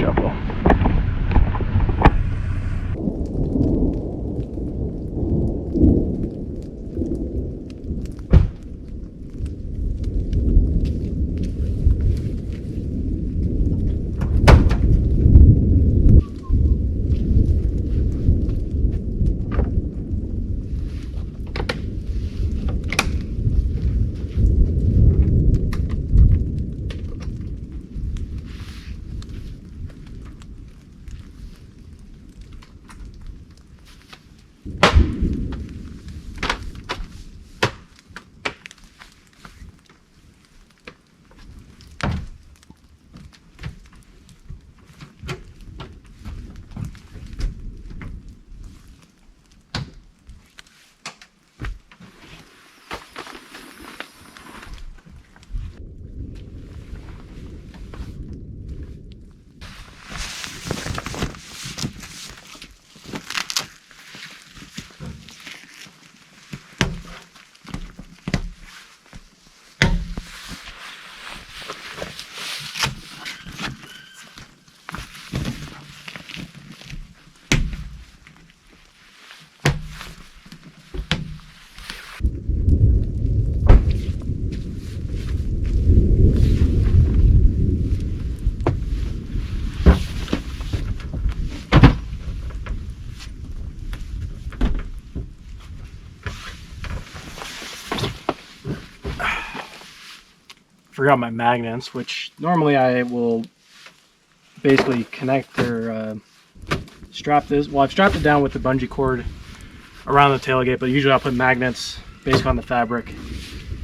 jumbo. Forgot my magnets, which normally I will basically connect or strap this. Well, I've strapped it down with the bungee cord around the tailgate, but usually I'll put magnets basically on the fabric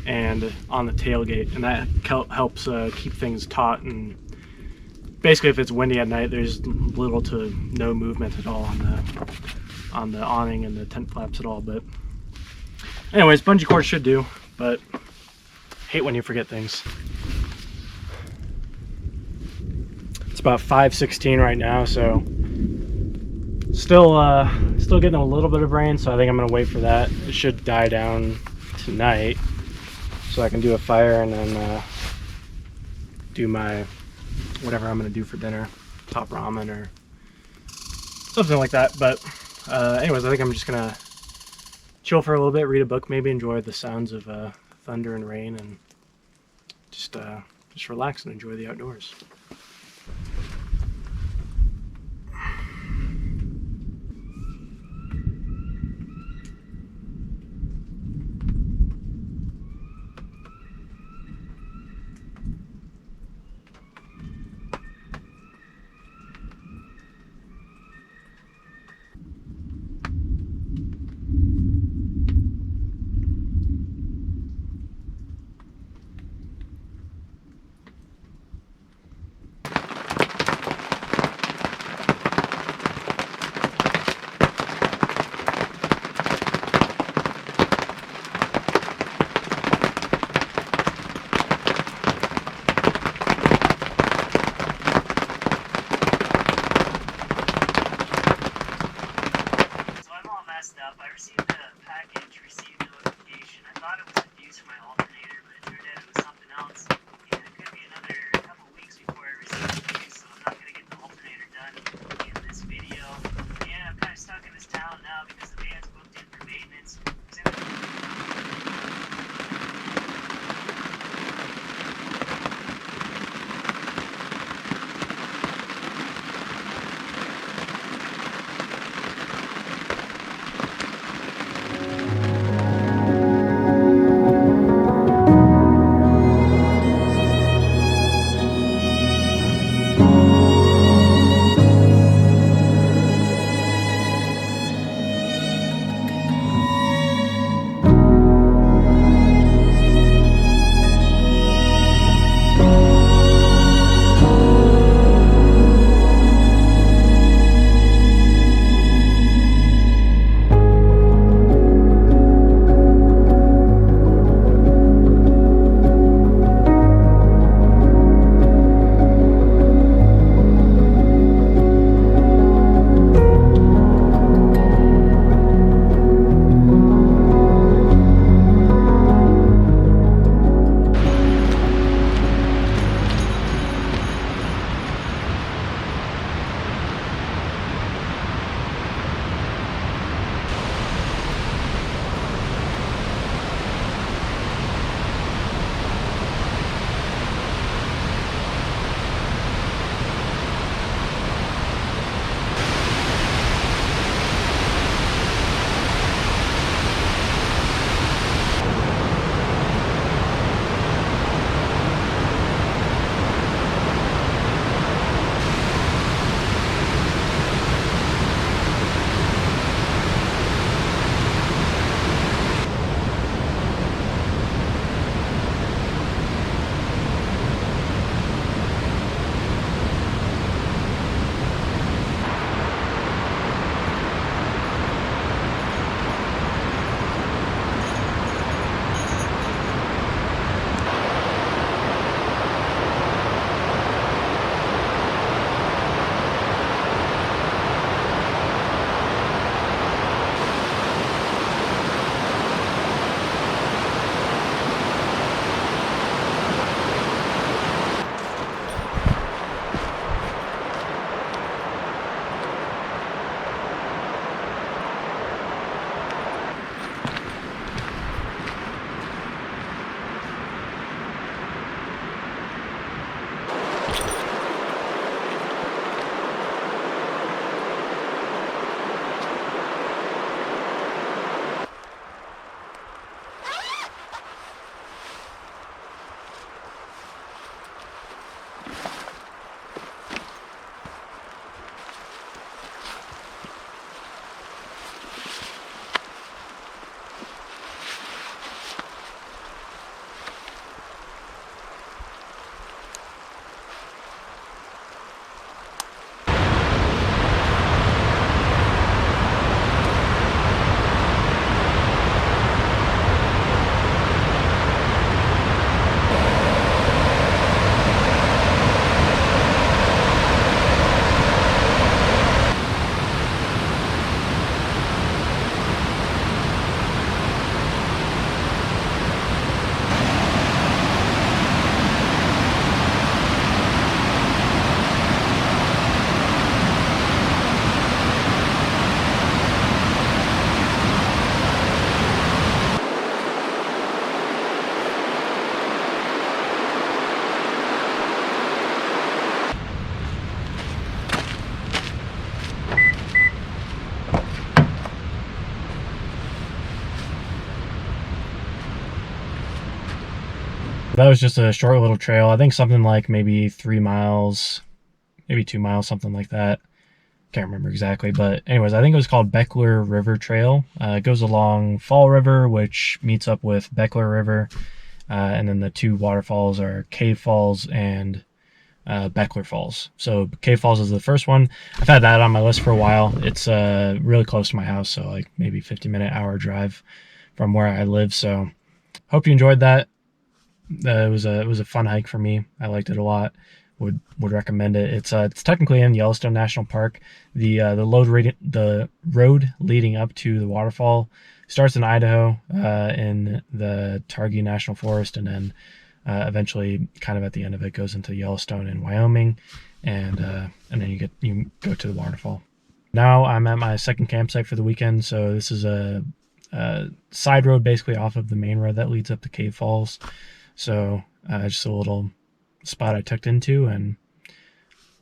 and on the tailgate, and that helps keep things taut. And basically, if it's windy at night, there's little to no movement at all on the awning and the tent flaps at all. But anyways, bungee cord should do, but hate when you forget things. It's about 5:16 right now, so still getting a little bit of rain, so I think I'm gonna wait for that. It should die down tonight, so I can do a fire and then do my whatever I'm gonna do for dinner, top ramen or something like that. But anyways, I think I'm just gonna chill for a little bit, read a book, maybe enjoy the sounds of thunder and rain, and just relax and enjoy the outdoors. That was just a short little trail. I think something like maybe 3 miles, maybe 2 miles, something like that. Can't remember exactly, but anyways, I think it was called Beckler River Trail. It goes along Fall River, which meets up with Beckler River, and then the two waterfalls are Cave Falls and Beckler Falls. So Cave Falls is the first one. I've had that on my list for a while. It's really close to my house, so like maybe 50-minute hour drive from where I live. So hope you enjoyed that. It was a fun hike for me. I liked it a lot. Would recommend it. It's technically in Yellowstone National Park. The road leading up to the waterfall starts in Idaho, in the Targhee National Forest, and then eventually, kind of at the end of it, goes into Yellowstone in Wyoming, and then you go to the waterfall. Now I'm at my second campsite for the weekend. So this is a side road basically off of the main road that leads up to Cave Falls. So just a little spot I tucked into, and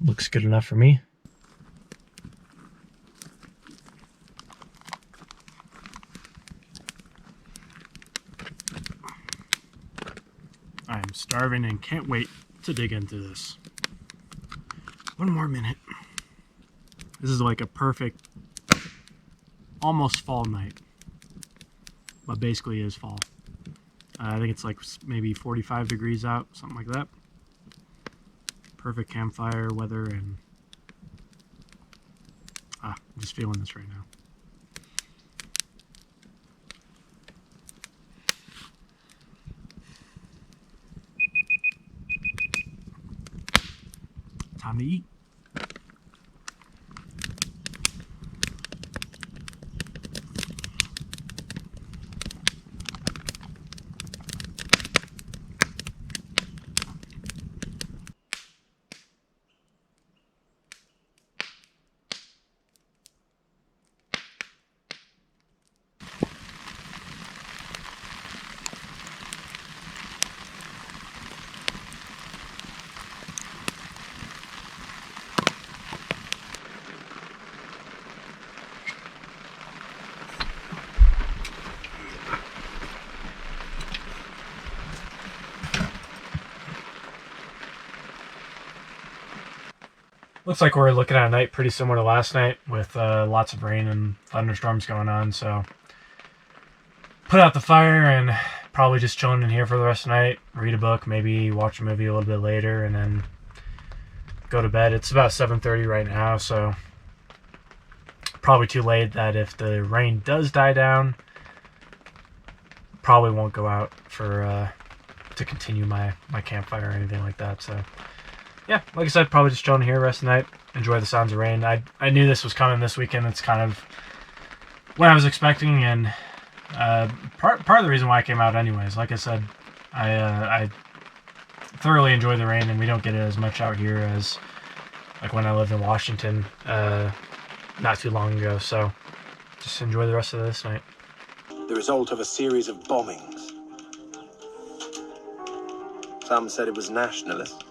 looks good enough for me. I'm starving and can't wait to dig into this. One more minute. This is like a perfect, almost fall night, but basically is fall. I think it's like maybe 45 degrees out, something like that. Perfect campfire weather, and I'm just feeling this right now. Time to eat. Looks like we're looking at a night pretty similar to last night, with lots of rain and thunderstorms going on. So put out the fire and probably just chilling in here for the rest of the night, read a book, maybe watch a movie a little bit later, and then go to bed. It's about 7:30 right now, so probably too late that if the rain does die down, probably won't go out for to continue my campfire or anything like that. So yeah, like I said, probably just chilling here the rest of the night, enjoy the sounds of rain. I knew this was coming this weekend. It's kind of what I was expecting, and part of the reason why I came out anyways. Like I said, I thoroughly enjoy the rain, and we don't get it as much out here as like when I lived in Washington not too long ago. So just enjoy the rest of this night. The result of a series of bombings. Some said it was nationalist.